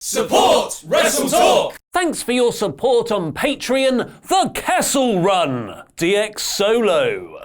Support WrestleTalk! Thanks for your support on Patreon, The Kessel Run, DX Solo.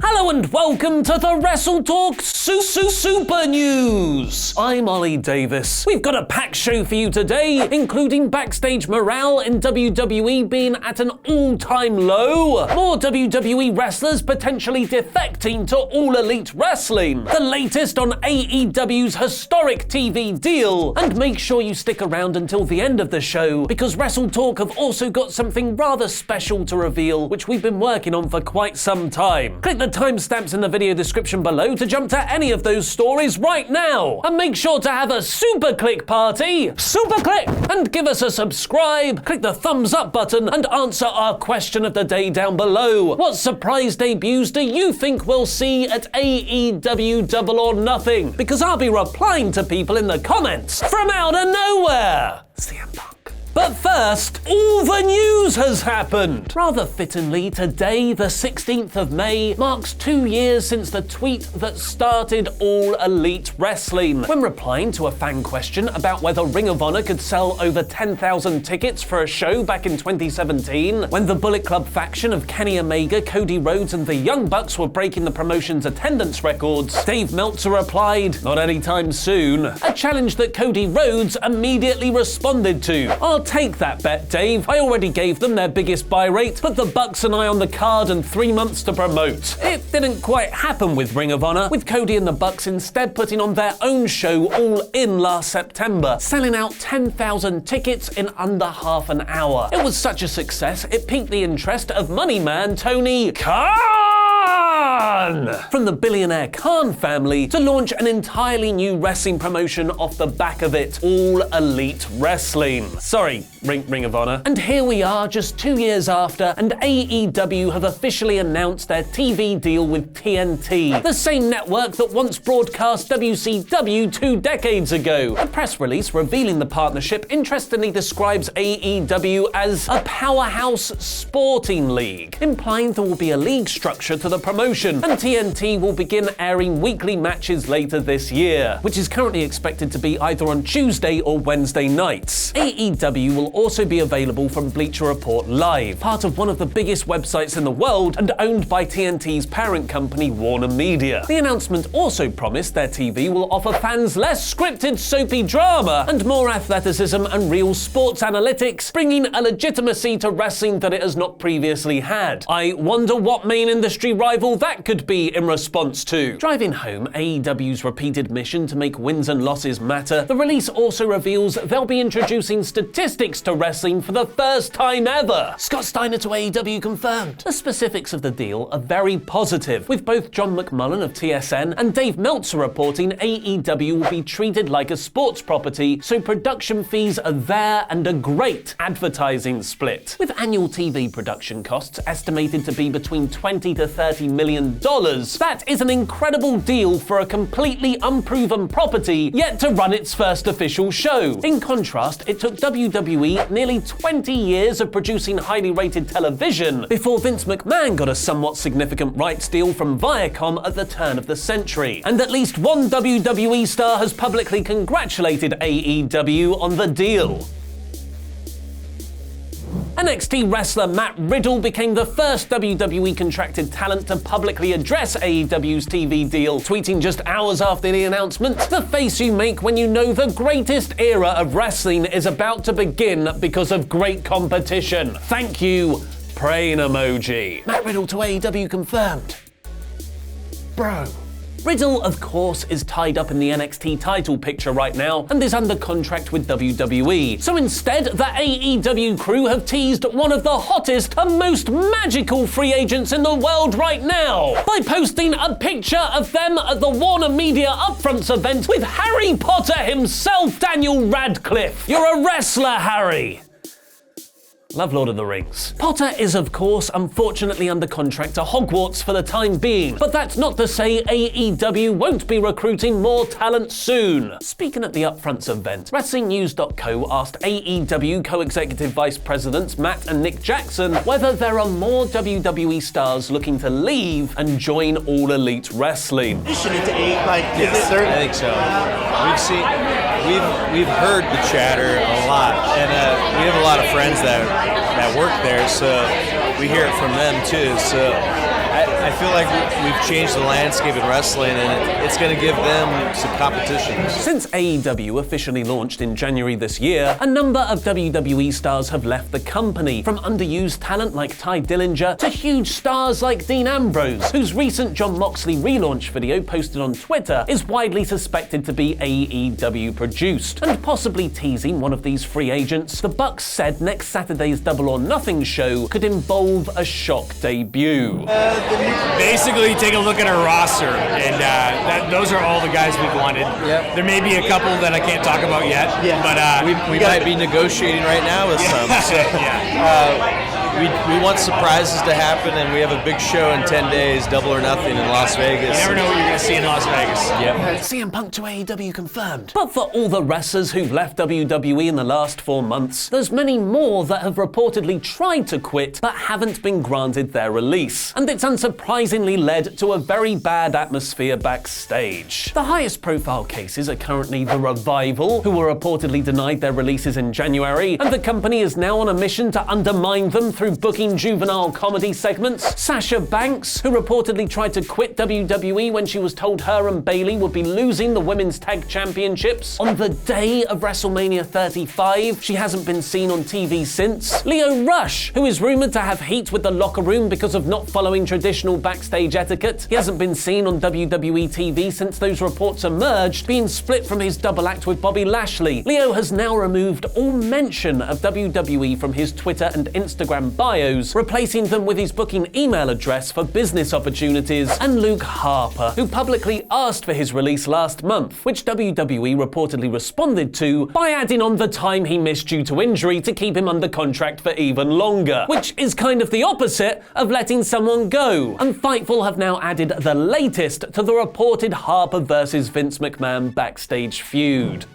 Hello and welcome to the WrestleTalk Super News. I'm Ollie Davis. We've got a packed show for you today, including backstage morale in WWE being at an all-time low, more WWE wrestlers potentially defecting to All Elite Wrestling, the latest on AEW's historic TV deal, and make sure you stick around until the end of the show because WrestleTalk have also got something rather special to reveal, which we've been working on for quite some time. Click the timestamps in the video description below to jump to any of those stories right now. And make sure to have a super click party, and give us a subscribe, click the thumbs up button and answer our question of the day down below. What surprise debuts do you think we'll see at AEW Double or Nothing? Because I'll be replying to people in the comments from out of nowhere. CM Punk. But first, all the news has happened. Rather fittingly, today, the 16th of May, marks 2 years since the tweet that started All Elite Wrestling. When replying to a fan question about whether Ring of Honor could sell over 10,000 tickets for a show back in 2017, when the Bullet Club faction of Kenny Omega, Cody Rhodes and the Young Bucks were breaking the promotion's attendance records, Dave Meltzer replied, "Not anytime soon," a challenge that Cody Rhodes immediately responded to. "I'll take that bet, Dave. I already gave them their biggest buy rate, put the Bucks and I on the card and 3 months to promote." It didn't quite happen with Ring of Honor, with Cody and the Bucks instead putting on their own show All In last September, selling out 10,000 tickets in under half an hour. It was such a success, it piqued the interest of money man Tony Khan from the billionaire Khan family to launch an entirely new wrestling promotion off the back of it, All Elite Wrestling. Sorry, Ring of Honor. And here we are just 2 years after, and AEW have officially announced their TV deal with TNT, the same network that once broadcast WCW 2 decades ago. A press release revealing the partnership interestingly describes AEW as a powerhouse sporting league, implying there will be a league structure to the promotion, and TNT will begin airing weekly matches later this year, which is currently expected to be either on Tuesday or Wednesday nights. AEW will also be available from Bleacher Report Live, part of one of the biggest websites in the world and owned by TNT's parent company Warner Media. The announcement also promised their TV will offer fans less scripted soapy drama and more athleticism and real sports analytics, bringing a legitimacy to wrestling that it has not previously had. I wonder what main industry rival that could be in response to. Driving home AEW's repeated mission to make wins and losses matter, the release also reveals they'll be introducing statistics to wrestling for the first time ever. Scott Steiner to AEW confirmed. The specifics of the deal are very positive, with both John McMullen of TSN and Dave Meltzer reporting AEW will be treated like a sports property, so production fees are there and a great advertising split. With annual TV production costs estimated to be between $20 to $30 million, that is an incredible deal for a completely unproven property yet to run its first official show. In contrast, it took WWE nearly 20 years of producing highly rated television before Vince McMahon got a somewhat significant rights deal from Viacom at the turn of the century. And at least one WWE star has publicly congratulated AEW on the deal. NXT wrestler Matt Riddle became the first WWE contracted talent to publicly address AEW's TV deal, tweeting just hours after the announcement, "The face you make when you know the greatest era of wrestling is about to begin because of great competition. Thank you, praying emoji." Matt Riddle to AEW confirmed. Bro. Riddle, of course, is tied up in the NXT title picture right now and is under contract with WWE. So instead, the AEW crew have teased one of the hottest and most magical free agents in the world right now by posting a picture of them at the Warner Media Upfronts event with Harry Potter himself, Daniel Radcliffe. You're a wrestler, Harry. Love Lord of the Rings. Potter is, of course, unfortunately under contract to Hogwarts for the time being, but that's not to say AEW won't be recruiting more talent soon. Speaking at the Upfronts event, WrestlingNews.co asked AEW co-executive vice presidents Matt and Nick Jackson whether there are more WWE stars looking to leave and join All Elite Wrestling. Into 8, like, yes, I think so. we've heard the chatter a lot, and we have a lot of friends that work there, so we hear it from them too. So I feel like we've changed the landscape in wrestling, and it's going to give them some competition. Since AEW officially launched in January this year, a number of WWE stars have left the company, from underused talent like Ty Dillinger to huge stars like Dean Ambrose, whose recent Jon Moxley relaunch video posted on Twitter is widely suspected to be AEW produced. And possibly teasing one of these free agents, the Bucks said next Saturday's Double or Nothing show could involve a shock debut. Basically, take a look at our roster, and those are all the guys we've wanted. Yep. There may be a couple that I can't talk about yet, but we might be negotiating right now with some. So, we want surprises to happen, and we have a big show in 10 days, Double or Nothing in Las Vegas. You never know what you're going to see in Las Vegas. Yep. CM Punk to AEW confirmed. But for all the wrestlers who've left WWE in the last 4 months, there's many more that have reportedly tried to quit but haven't been granted their release. And it's unsurprisingly led to a very bad atmosphere backstage. The highest profile cases are currently The Revival, who were reportedly denied their releases in January, and the company is now on a mission to undermine them through booking juvenile comedy segments. Sasha Banks, who reportedly tried to quit WWE when she was told her and Bayley would be losing the Women's Tag Championships on the day of WrestleMania 35. She hasn't been seen on TV since. Lio Rush, who is rumored to have heat with the locker room because of not following traditional backstage etiquette. He hasn't been seen on WWE TV since those reports emerged, being split from his double act with Bobby Lashley. Lio has now removed all mention of WWE from his Twitter and Instagram bios, replacing them with his booking email address for business opportunities. And Luke Harper, who publicly asked for his release last month, which WWE reportedly responded to by adding on the time he missed due to injury to keep him under contract for even longer, which is kind of the opposite of letting someone go. And Fightful have now added the latest to the reported Harper versus Vince McMahon backstage feud.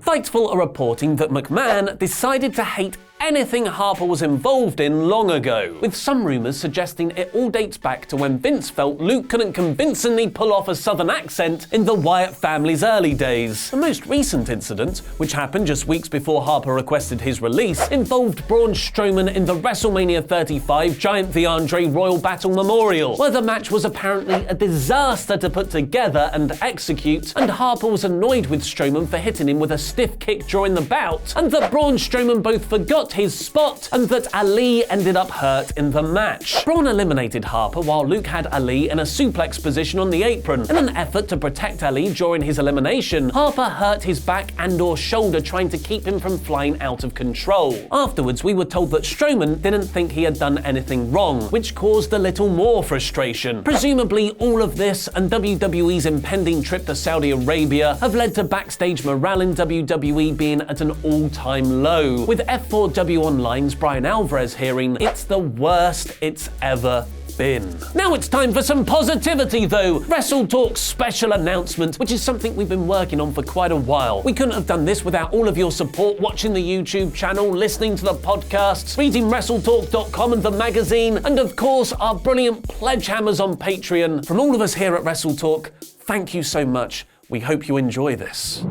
Fightful are reporting that McMahon decided to hate anything Harper was involved in long ago, with some rumours suggesting it all dates back to when Vince felt Luke couldn't convincingly pull off a southern accent in the Wyatt family's early days. The most recent incident, which happened just weeks before Harper requested his release, involved Braun Strowman in the WrestleMania 35 Giant the Andre Royal Battle Memorial, where the match was apparently a disaster to put together and execute, and Harper was annoyed with Strowman for hitting him with a stiff kick during the bout, and that Braun Strowman both forgot his spot and that Ali ended up hurt in the match. Braun eliminated Harper while Luke had Ali in a suplex position on the apron. In an effort to protect Ali during his elimination, Harper hurt his back and/or shoulder trying to keep him from flying out of control. Afterwards, we were told that Strowman didn't think he had done anything wrong, which caused a little more frustration. Presumably, all of this and WWE's impending trip to Saudi Arabia have led to backstage morale in WWE being at an all-time low, with F4W Online's Brian Alvarez hearing, "It's the worst it's ever been." Now it's time for some positivity though. WrestleTalk's special announcement, which is something we've been working on for quite a while. We couldn't have done this without all of your support, watching the YouTube channel, listening to the podcasts, reading WrestleTalk.com and the magazine, and of course our brilliant pledge hammers on Patreon. From all of us here at WrestleTalk, thank you so much. We hope you enjoy this.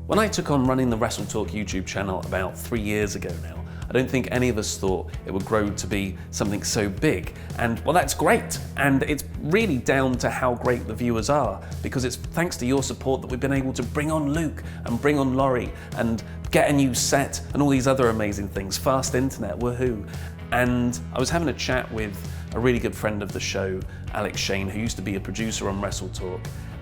When I took on running the WrestleTalk YouTube channel about 3 years ago now, I don't think any of us thought it would grow to be something so big. And well, that's great. And it's really down to how great the viewers are, because it's thanks to your support that we've been able to bring on Luke and bring on Laurie and get a new set and all these other amazing things. Fast internet, woohoo. And I was having a chat with a really good friend of the show, Alex Shane, who used to be a producer on WrestleTalk.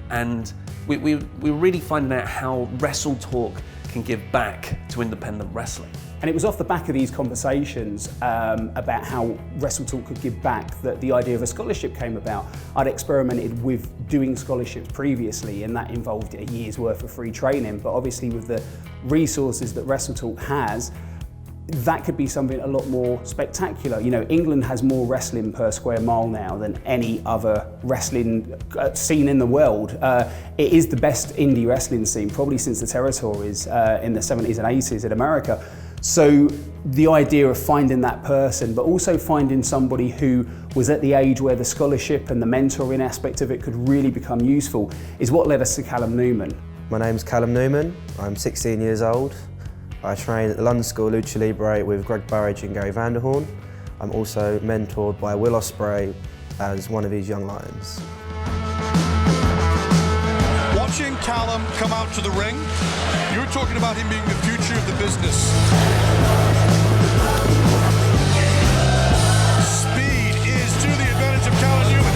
And we're really finding out how WrestleTalk can give back to independent wrestling. And it was off the back of these conversations about how WrestleTalk could give back that the idea of a scholarship came about. I'd experimented with doing scholarships previously, and that involved a year's worth of free training. But obviously with the resources that WrestleTalk has, that could be something a lot more spectacular. You know, England has more wrestling per square mile now than any other wrestling scene in the world. It is the best indie wrestling scene, probably since the territories in the 70s and 80s in America. So the idea of finding that person, but also finding somebody who was at the age where the scholarship and the mentoring aspect of it could really become useful, is what led us to Callum Newman. My name's Callum Newman, I'm 16 years old. I train at the London School of Lucha Libre with Greg Burridge and Gary Vanderhorn. I'm also mentored by Will Ospreay as one of his young lions. Watching Callum come out to the ring, you were talking about him being the future of the business. Speed is to the advantage of Callum Newman.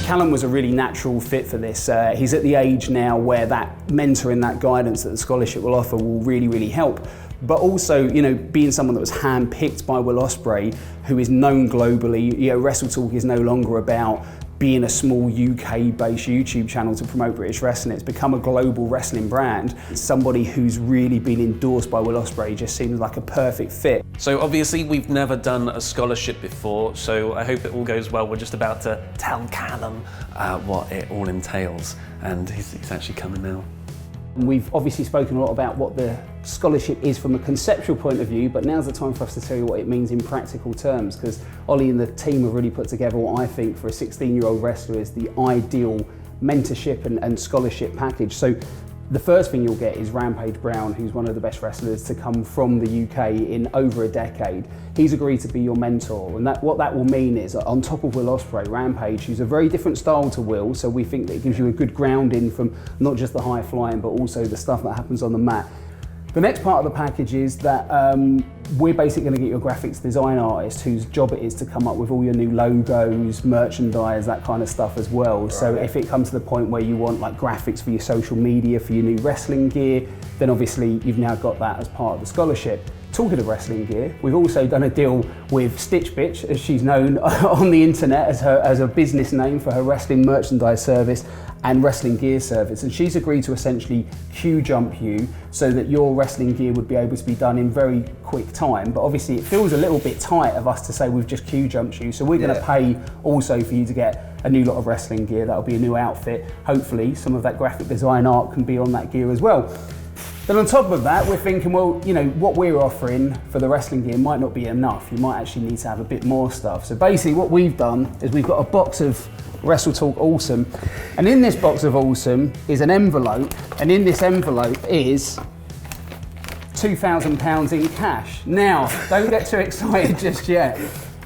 Callum was a really natural fit for this. He's at the age now where that mentoring, that guidance that the scholarship will offer will really, really help. But also, you know, being someone that was hand-picked by Will Ospreay, who is known globally, you know, WrestleTalk is no longer about being a small UK-based YouTube channel to promote British wrestling. It's become a global wrestling brand. Somebody who's really been endorsed by Will Ospreay just seems like a perfect fit. So obviously we've never done a scholarship before, so I hope it all goes well. We're just about to tell Callum what it all entails, and he's actually coming now. We've obviously spoken a lot about what the scholarship is from a conceptual point of view, but now's the time for us to tell you what it means in practical terms, because Ollie and the team have really put together what I think for a 16-year-old wrestler is the ideal mentorship and scholarship package. So the first thing you'll get is Rampage Brown, who's one of the best wrestlers to come from the UK in over a decade. He's agreed to be your mentor, and what that will mean is, on top of Will Ospreay, Rampage, who's a very different style to Will, so we think that it gives you a good grounding from not just the high flying, but also the stuff that happens on the mat. The next part of the package is that we're basically going to get your graphics design artist whose job it is to come up with all your new logos, merchandise, that kind of stuff as well. Right. So if it comes to the point where you want like graphics for your social media, for your new wrestling gear, then obviously you've now got that as part of the scholarship. Talking of wrestling gear, we've also done a deal with Stitch Bitch, as she's known on the internet as a business name for her wrestling merchandise service and wrestling gear service. And she's agreed to essentially queue jump you so that your wrestling gear would be able to be done in very quick time. But obviously it feels a little bit tight of us to say we've just queue jumped you. So we're going to pay also for you to get a new lot of wrestling gear. That'll be a new outfit. Hopefully some of that graphic design art can be on that gear as well. Then on top of that, we're thinking, well, you know, what we're offering for the wrestling gear might not be enough. You might actually need to have a bit more stuff. So basically what we've done is we've got a box of WrestleTalk Awesome. And in this box of Awesome is an envelope. And in this envelope is £2,000 in cash. Now, don't get too excited just yet,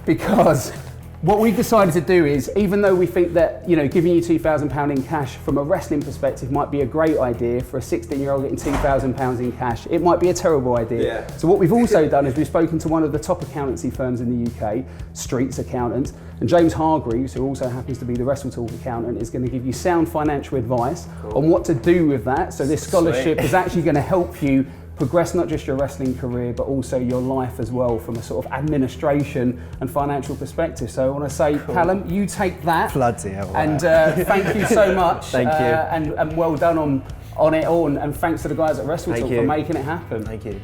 because what we've decided to do is, even though we think that, you know, giving you £2,000 in cash from a wrestling perspective might be a great idea for a 16-year-old getting £2,000 in cash, it might be a terrible idea. Yeah. So what we've also done is we've spoken to one of the top accountancy firms in the UK, Streets Accountants, and James Hargreaves, who also happens to be the WrestleTalk accountant, is going to give you sound financial advice on what to do with that. So this scholarship is actually going to help you progress not just your wrestling career, but also your life as well from a sort of administration and financial perspective. So I want to say, Callum, you take that. Bloody hell. And thank you so much. Thank you. And well done on it all. And thanks to the guys at WrestleTalk for making it happen. Thank you.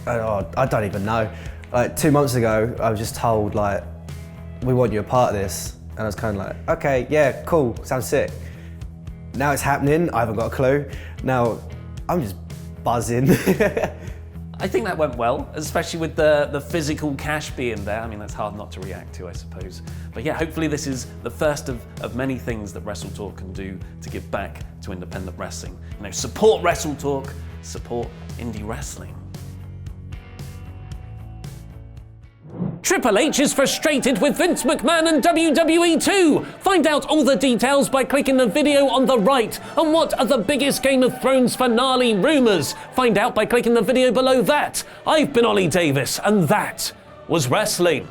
I don't even know. Like 2 months ago, I was just told, like, we want you a part of this. And I was kind of like, okay, yeah, cool, sounds sick. Now it's happening, I haven't got a clue. Now, I'm just buzzing. I think that went well, especially with the physical cash being there. I mean, that's hard not to react to, I suppose. But yeah, hopefully this is the first of many things that WrestleTalk can do to give back to independent wrestling. You know, support WrestleTalk, support indie wrestling. Triple H is frustrated with Vince McMahon and WWE too. Find out all the details by clicking the video on the right. And what are the biggest Game of Thrones finale rumours? Find out by clicking the video below that. I've been Ollie Davis, and that was wrestling.